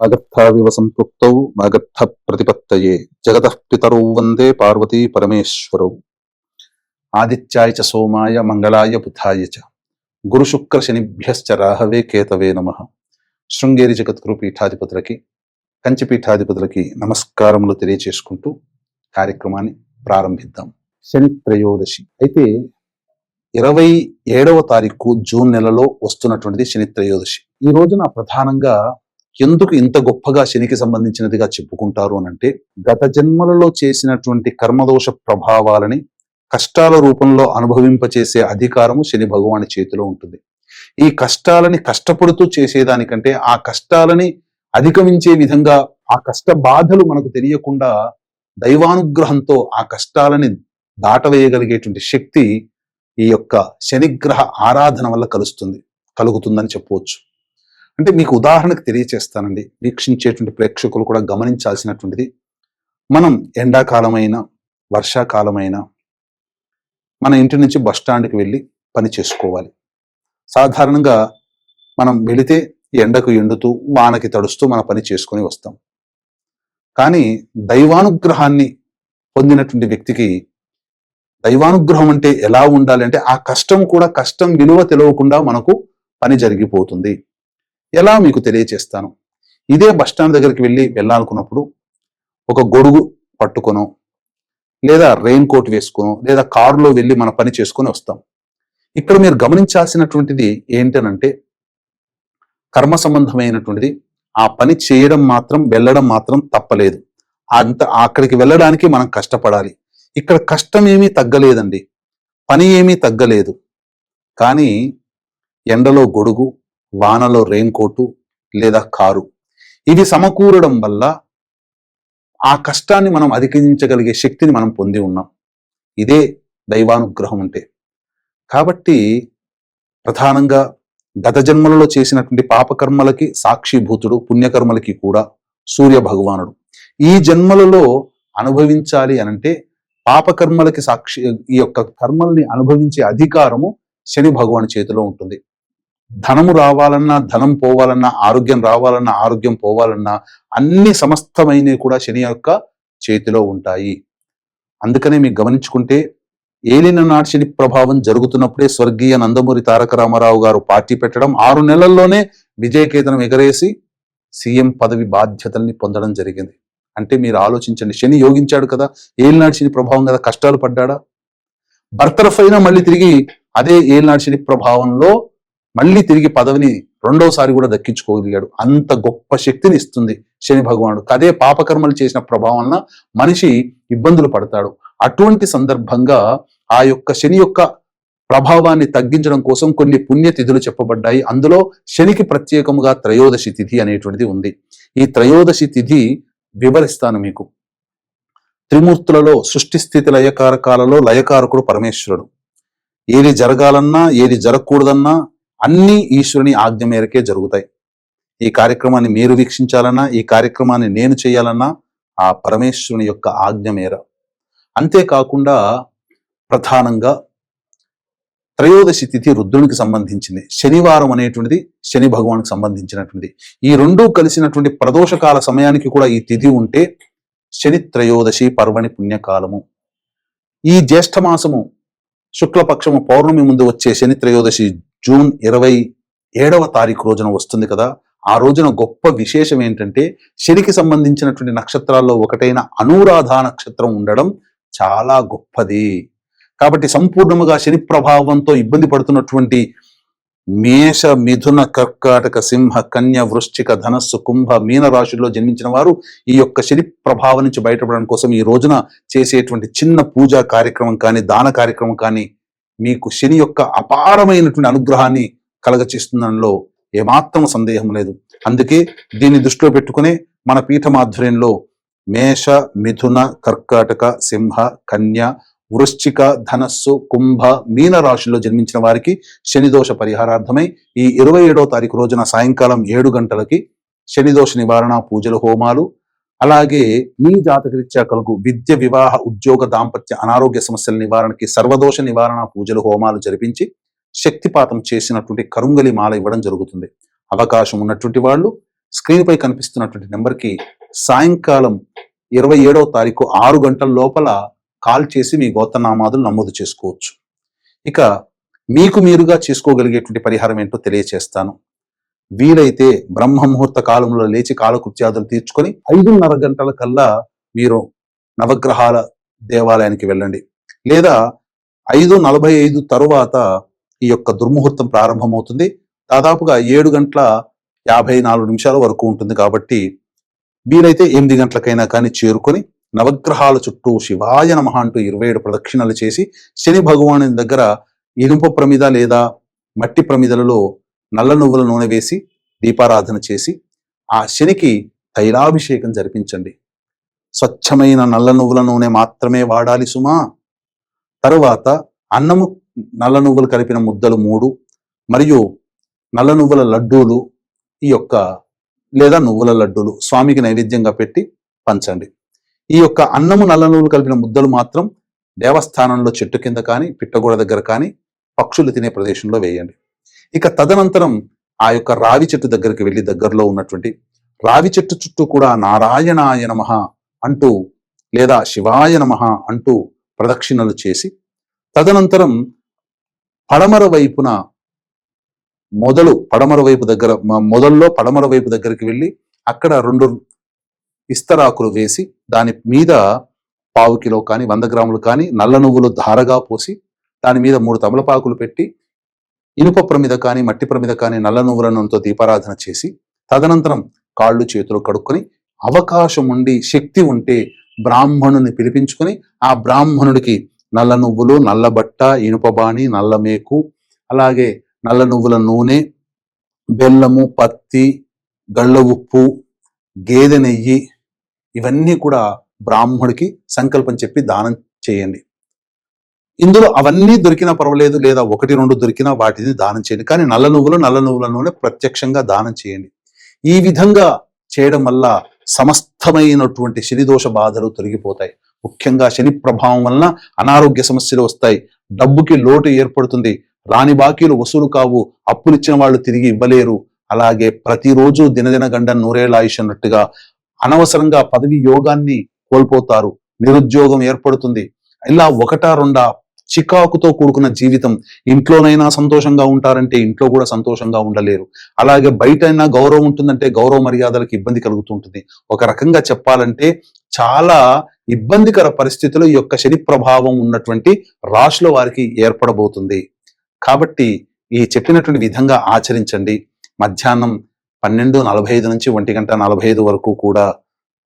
వాగర్థావివ సంపృక్తౌ వాగర్థ ప్రతిపత్తయే జగతః పితరౌ వందే పార్వతీ పరమేశ్వరౌ. ఆదిత్యాయ చ సోమాయ మంగళాయ బుధాయ చ గురు శుక్ర శనిభ్యశ్చ రాహవే కేతవే నమః. శృంగేరి జగద్గురు పీఠాధిపతులకి కంచి పీఠాధిపతులకి నమస్కారములు తెలియచేసుకుంటూ కార్యక్రమాన్ని ప్రారంభిద్దాం. శని త్రయోదశి అయితే 27వ తారీఖు జూన్ నెలలో వస్తున్నటువంటిది శని త్రయోదశి. ఈ రోజున ప్రధానంగా ఎందుకు ఇంత గొప్పగా శనికి సంబంధించినదిగా చెప్పుకుంటారు అనంటే, గత జన్మలలో చేసినటువంటి కర్మదోష ప్రభావాలని కష్టాల రూపంలో అనుభవింపచేసే అధికారము శని భగవాని చేతిలో ఉంటుంది. ఈ కష్టాలని కష్టపడుతూ చేసేదానికంటే ఆ కష్టాలని అధిగమించే విధంగా ఆ కష్ట బాధలు మనకు తెలియకుండా దైవానుగ్రహంతో ఆ కష్టాలని దాటవేయగలిగేటువంటి శక్తి ఈ యొక్క శనిగ్రహ ఆరాధన వల్ల కలుగుతుందని చెప్పవచ్చు. అంటే మీకు ఉదాహరణకు తెలియచేస్తానండి, వీక్షించేటువంటి ప్రేక్షకులు కూడా గమనించాల్సినటువంటిది. మనం ఎండాకాలమైన వర్షాకాలమైన మన ఇంటి నుంచి బస్టాండ్కి వెళ్ళి పని చేసుకోవాలి. సాధారణంగా మనం వెళితే ఎండకు ఎండుతూ వానకి తడుస్తూ మన పని చేసుకొని వస్తాం. కానీ దైవానుగ్రహాన్ని పొందినటువంటి వ్యక్తికి దైవానుగ్రహం అంటే ఎలా ఉండాలి అంటే, ఆ కష్టం కూడా కష్టం విలువ తెలియకుండా మనకు పని జరిగిపోతుంది. ఎలా మీకు తెలియచేస్తాను. ఇదే బస్టాండ్ దగ్గరికి వెళ్ళాలనుకున్నప్పుడు ఒక గొడుగు పట్టుకొనో లేదా రెయిన్ కోట్ వేసుకొనో లేదా కారులో వెళ్ళి మన పని చేసుకొని వస్తాం. ఇక్కడ మీరు గమనించాల్సినటువంటిది ఏంటనంటే, కర్మ సంబంధమైనటువంటిది ఆ పని చేయడం మాత్రం వెళ్ళడం మాత్రం తప్పలేదు. అక్కడికి వెళ్ళడానికి మనం కష్టపడాలి. ఇక్కడ కష్టం ఏమీ తగ్గలేదండి, పని ఏమీ తగ్గలేదు. కానీ ఎండలో గొడుగు, వానలో రెయిన్ కోటు లేదా కారు, ఇవి సమకూరడం వల్ల ఆ కష్టాన్ని మనం అధిగమించగలిగే శక్తిని మనం పొంది ఉన్నాం. ఇదే దైవానుగ్రహం అంటే. కాబట్టి ప్రధానంగా గత జన్మలలో చేసినటువంటి పాపకర్మలకి సాక్షిభూతుడు, పుణ్యకర్మలకి కూడా సూర్య భగవానుడు. ఈ జన్మలలో అనుభవించాలి అనంటే పాపకర్మలకి ఈ యొక్క కర్మల్ని అనుభవించే అధికారము శని భగవాని చేతిలో ఉంటుంది. ధనము రావాలన్నా ధనం పోవాలన్నా, ఆరోగ్యం రావాలన్నా ఆరోగ్యం పోవాలన్నా అన్ని సమస్తమైనవి కూడా శని యొక్క చేతిలో ఉంటాయి. అందుకనే మీకు గమనించుకుంటే, ఏలిన నాటి శని ప్రభావం జరుగుతున్నప్పుడే స్వర్గీయ నందమూరి తారక రామారావు గారు పార్టీ పెట్టడం, 6 నెలల్లోనే విజయకేతనం ఎగరేసి సీఎం పదవి బాధ్యతల్ని పొందడం జరిగింది. అంటే మీరు ఆలోచించండి, శని యోగించాడు కదా, ఏలినాటి శని ప్రభావం కదా, కష్టాలు పడ్డాడా? బర్తరఫ్ అయినా మళ్ళీ తిరిగి అదే ఏలినాటి శని ప్రభావంలో మళ్ళీ తిరిగి పదవిని రెండోసారి కూడా దక్కించుకోగలిగాడు. అంత గొప్ప శక్తిని ఇస్తుంది శని భగవానుడు. అదే పాపకర్మలు చేసిన ప్రభావం మనిషి ఇబ్బందులు పడతాడు. అటువంటి సందర్భంగా ఆ యొక్క శని యొక్క ప్రభావాన్ని తగ్గించడం కోసం కొన్ని పుణ్యతిథులు చెప్పబడ్డాయి. అందులో శనికి ప్రత్యేకముగా త్రయోదశి తిథి అనేటువంటిది ఉంది. ఈ త్రయోదశి తిథి వివరిస్తాను మీకు. త్రిమూర్తులలో సృష్టి స్థితి లయకారకాలలో లయకారకుడు పరమేశ్వరుడు. ఏది జరగాలన్నా ఏది జరగకూడదన్నా అన్నీ ఈశ్వరుని ఆజ్ఞ మేరకే జరుగుతాయి. ఈ కార్యక్రమాన్ని మీరు వీక్షించాలన్నా, ఈ కార్యక్రమాన్ని నేను చేయాలన్నా ఆ పరమేశ్వరుని యొక్క ఆజ్ఞ మేర. అంతేకాకుండా ప్రధానంగా త్రయోదశి తిథి రుద్రునికి సంబంధించింది, శనివారం అనేటువంటిది శని భగవానికి సంబంధించినటువంటిది. ఈ రెండూ కలిసినటువంటి ప్రదోషకాల సమయానికి కూడా ఈ తిథి ఉంటే శని త్రయోదశి పర్వణి పుణ్యకాలము. ఈ జ్యేష్ఠమాసము శుక్లపక్షము పౌర్ణమి ముందు వచ్చే శని త్రయోదశి జూన్ 27వ తారీఖు రోజున వస్తుంది కదా. ఆ రోజున గొప్ప విశేషం ఏంటంటే, శనికి సంబంధించినటువంటి నక్షత్రాల్లో ఒకటైన అనురాధ నక్షత్రం ఉండడం చాలా గొప్పది. కాబట్టి సంపూర్ణముగా శని ప్రభావంతో ఇబ్బంది పడుతున్నటువంటి మేష, మిథున, కర్కాటక, సింహ, కన్య, వృశ్చిక, ధనస్సు, కుంభ, మీన రాశుల్లో జన్మించిన వారు ఈ యొక్క శని ప్రభావం నుంచి బయటపడడం కోసం ఈ రోజున చేసేటువంటి చిన్న పూజా కార్యక్రమం కానీ, దాన కార్యక్రమం కానీ మీకు శని యొక్క అపారమైనటువంటి అనుగ్రహాన్ని కలగచేస్తుందనలో ఏమాత్రం సందేహం లేదు. అందుకే దీన్ని దృష్టిలో పెట్టుకునే మన పీఠమాధ్వర్యంలో మేష, మిథున, కర్కాటక, సింహ, కన్య, వృశ్చిక, ధనస్సు, కుంభ, మీన రాశుల్లో జన్మించిన వారికి శనిదోష పరిహారార్థమై ఈ 27వ తారీఖు రోజున సాయంకాలం 7 గంటలకి శనిదోష నివారణ పూజలు, హోమాలు, అలాగే మీ జాతకరీత్యా కలుగు విద్య, వివాహ, ఉద్యోగ, దాంపత్య, అనారోగ్య సమస్యల నివారణకి సర్వదోష నివారణ పూజలు, హోమాలు జరిపించి శక్తిపాతం చేసినటువంటి కరుంగలి మాల ఇవ్వడం జరుగుతుంది. అవకాశం ఉన్నటువంటి వాళ్ళు స్క్రీన్ పై కనిపిస్తున్నటువంటి నెంబర్కి సాయంకాలం 27వ తారీఖు 6 గంటల లోపల కాల్ చేసి మీ గోత్రనామాదులు నమోదు చేసుకోవచ్చు. ఇక మీకు మీరుగా చేసుకోగలిగేటువంటి పరిహారం ఏంటో తెలియచేస్తాను. వీలైతే బ్రహ్మ ముహూర్త కాలంలో లేచి కాలకృత్యాదులు తీర్చుకొని 5:30 గంటల కల్లా మీరు నవగ్రహాల దేవాలయానికి వెళ్ళండి. లేదా 5:45 తరువాత ఈ యొక్క దుర్ముహూర్తం ప్రారంభమవుతుంది. దాదాపుగా 7:54 వరకు ఉంటుంది. కాబట్టి వీలైతే 8 గంటలకైనా కానీ చేరుకొని నవగ్రహాల చుట్టూ శివాయ నమః అంటూ 27 ప్రదక్షిణలు చేసి శని భగవానుని దగ్గర ఇనుప ప్రమిద లేదా మట్టి ప్రమిదలలో నల్ల నువ్వుల నూనె వేసి దీపారాధన చేసి ఆ శనికి తైలాభిషేకం జరిపించండి. స్వచ్ఛమైన నల్ల నువ్వుల నూనె మాత్రమే వాడాలి సుమా. తరువాత అన్నము నల్ల నువ్వులు కలిపిన ముద్దలు 3 మరియు నల్ల నువ్వుల లడ్డూలు లేదా నువ్వుల లడ్డూలు స్వామికి నైవేద్యంగా పెట్టి పంచండి. ఈ యొక్క అన్నము నల్ల నువ్వులు కలిపిన ముద్దలు మాత్రం దేవస్థానంలో చెట్టు కింద కానీ పిట్టగోడ దగ్గర కానీ పక్షులు తినే ప్రదేశంలో వేయండి. ఇక తదనంతరం ఆ యొక్క రావి చెట్టు దగ్గరికి వెళ్ళి దగ్గరలో ఉన్నటువంటి రావి చెట్టు చుట్టూ కూడా నారాయణాయ నమః అంటూ లేదా శివాయ నమః అంటూ ప్రదక్షిణలు చేసి తదనంతరం పడమర వైపున పడమర వైపు దగ్గరికి వెళ్ళి అక్కడ 2 ఇస్తరాకులు వేసి దాని మీద 1/4 కిలో కానీ 100 గ్రాములు కానీ నల్ల నువ్వులు ధారగా పోసి దాని మీద 3 తమలపాకులు పెట్టి ఇనుప ప్రమిద కానీ మట్టి ప్రమిద కానీ నల్ల నువ్వుల నూనెతో దీపారాధన చేసి తదనంతరం కాళ్ళు చేతులు కడుక్కొని అవకాశం ఉండి శక్తి ఉంటే బ్రాహ్మణుని పిలిపించుకొని ఆ బ్రాహ్మణుడికి నల్ల నువ్వులు, నల్ల బట్ట, ఇనుప బాణి, నల్ల మేకు, అలాగే నల్ల నువ్వుల నూనె, బెల్లము, పత్తి, గళ్ళ ఉప్పు, గేదె నెయ్యి ఇవన్నీ కూడా బ్రాహ్మణుడికి సంకల్పం చెప్పి దానం చేయండి. ఇందులో అవన్నీ దొరికినా పర్వాలేదు, లేదా 1-2 దొరికినా వాటిని దానం చేయండి. కానీ నల్ల నువ్వుల నూనె ప్రత్యక్షంగా దానం చేయండి. ఈ విధంగా చేయడం వల్ల సమస్తమైనటువంటి శనిదోష బాధలు తొలగిపోతాయి. ముఖ్యంగా శని ప్రభావం వలన అనారోగ్య సమస్యలు వస్తాయి, డబ్బుకి లోటు ఏర్పడుతుంది, రాని బాకీలు వసూలు కావు, అప్పులిచ్చిన వాళ్ళు తిరిగి ఇవ్వలేరు. అలాగే ప్రతిరోజు దినదిన గండ నూరేళ్ల ఆయుష్ అన్నట్టుగా అనవసరంగా పదవి యోగాన్ని కోల్పోతారు, నిరుద్యోగం ఏర్పడుతుంది. ఇలా 1-2 చికాకుతో కూడుకున్న జీవితం. ఇంట్లోనైనా సంతోషంగా ఉంటారంటే ఇంట్లో కూడా సంతోషంగా ఉండలేరు. అలాగే బయటైనా గౌరవం ఉంటుందంటే గౌరవ మర్యాదలకు ఇబ్బంది కలుగుతుంటుంది. ఒక రకంగా చెప్పాలంటే చాలా ఇబ్బందికర పరిస్థితులు ఈ యొక్క శని ప్రభావం ఉన్నటువంటి రాశుల వారికి ఏర్పడబోతుంది. కాబట్టి ఈ చెప్పినటువంటి విధంగా ఆచరించండి. మధ్యాహ్నం 12:45 నుంచి 1:45 వరకు కూడా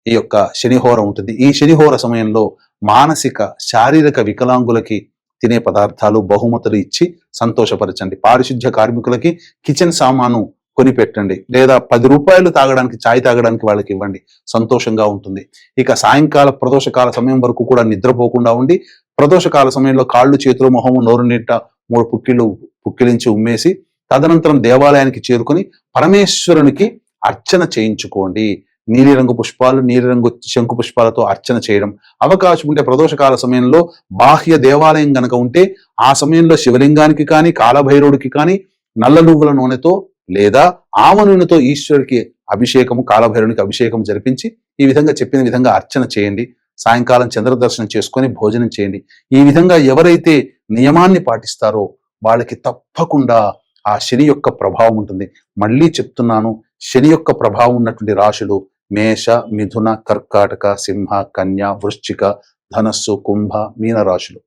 ఈ యొక్క శనిహోర ఉంటుంది. ఈ శనిహోర సమయంలో మానసిక శారీరక వికలాంగులకి తినే పదార్థాలు బహుమతులు ఇచ్చి సంతోషపరచండి. పారిశుద్ధ్య కార్మికులకి కిచెన్ సామాను కొనిపెట్టండి, లేదా 10 రూపాయలు తాగడానికి ఛాయ్ తాగడానికి వాళ్ళకి ఇవ్వండి, సంతోషంగా ఉంటుంది. ఇక సాయంకాల ప్రదోషకాల సమయం వరకు కూడా నిద్రపోకుండా ఉండి ప్రదోషకాల సమయంలో కాళ్ళు, చేతులు, మొహము, నోరు నీట 3 పుక్కిలించి ఉమ్మేసి తదనంతరం దేవాలయానికి చేరుకొని పరమేశ్వరునికి అర్చన చేయించుకోండి. నీలిరంగు పుష్పాలు, నీలిరంగు శంకు పుష్పాలతో అర్చన చేయడం. అవకాశం ఉంటే ప్రదోషకాల సమయంలో బాహ్య దేవాలయం గనక ఉంటే ఆ సమయంలో శివలింగానికి కానీ కాలభైరవుడికి కానీ నల్ల నువ్వుల నూనెతో లేదా ఆవ నూనెతో ఈశ్వరుడికి అభిషేకము, కాలభైరవునికి అభిషేకం జరిపించి ఈ విధంగా చెప్పిన విధంగా అర్చన చేయండి. సాయంకాలం చంద్ర దర్శనం చేసుకొని భోజనం చేయండి. ఈ విధంగా ఎవరైతే నియమాన్ని పాటిస్తారో వాళ్ళకి తప్పకుండా ఆ శని యొక్క ప్రభావం ఉంటుంది. మళ్ళీ చెప్తున్నాను, శని యొక్క ప్రభావం ఉన్నటువంటి రాశులు మేష, మిథున, కర్కాటక, సింహ, కన్య, వృశ్చిక, ధనస్సు, కుంభ, మీన రాశులు.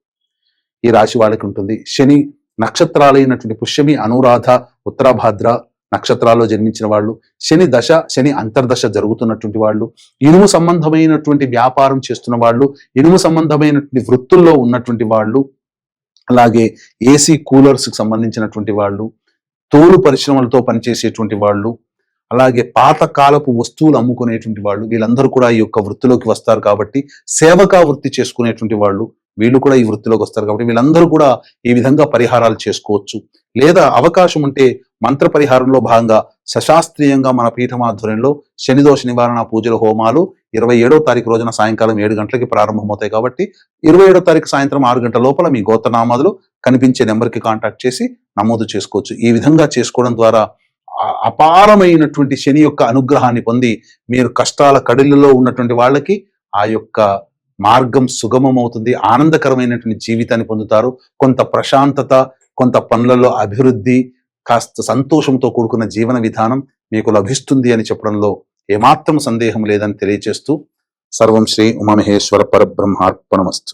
ఈ రాశి వాళ్ళకి ఉంటుంది. శని నక్షత్రాలైనటువంటి పుష్యమి, అనురాధ, ఉత్తరాభాద్ర నక్షత్రాల్లో జన్మించిన వాళ్ళు, శని దశ, శని అంతర్దశ జరుగుతున్నటువంటి వాళ్ళు, ఇనుము సంబంధమైనటువంటి వ్యాపారం చేస్తున్న వాళ్ళు, ఇనుము సంబంధమైనటువంటి వృత్తుల్లో ఉన్నటువంటి వాళ్ళు, అలాగే ఏసీ కూలర్స్కి సంబంధించినటువంటి వాళ్ళు, తోలు పరిశ్రమలతో పనిచేసేటువంటి వాళ్ళు, అలాగే పాతకాలపు వస్తువులు అమ్ముకునేటువంటి వాళ్ళు, వీళ్ళందరూ కూడా ఈ యొక్క వృత్తిలోకి వస్తారు. కాబట్టి సేవకా వృత్తి చేసుకునేటువంటి వాళ్ళు వీళ్ళు కూడా ఈ వృత్తిలోకి వస్తారు. కాబట్టి వీళ్ళందరూ కూడా ఈ విధంగా పరిహారాలు చేసుకోవచ్చు. లేదా అవకాశం ఉంటే మంత్ర పరిహారంలో భాగంగా సశాస్త్రీయంగా మన పీఠం ఆధ్వర్యంలో శనిదోష నివారణ పూజల హోమాలు 27వ తారీఖు రోజున సాయంకాలం 7 గంటలకి ప్రారంభమవుతాయి. కాబట్టి 27వ తారీఖు సాయంత్రం 6 గంటల లోపల మీ గోత్రనామాదులు కనిపించే నెంబర్కి కాంటాక్ట్ చేసి నమోదు చేసుకోవచ్చు. ఈ విధంగా చేసుకోవడం ద్వారా అపారమైనటువంటి శని యొక్క అనుగ్రహాన్ని పొంది మీరు కష్టాల కడిలలో ఉన్నటువంటి వాళ్ళకి ఆ యొక్క మార్గం సుగమం అవుతుంది, ఆనందకరమైనటువంటి జీవితాన్ని పొందుతారు. కొంత ప్రశాంతత, కొంత పనులలో అభివృద్ధి, కాస్త సంతోషంతో కూడుకున్న జీవన విధానం మీకు లభిస్తుంది అని చెప్పడంలో ఏమాత్రం సందేహం లేదని తెలియచేస్తూ సర్వం శ్రీ ఉమామహేశ్వర పరబ్రహ్మార్పణమస్తు.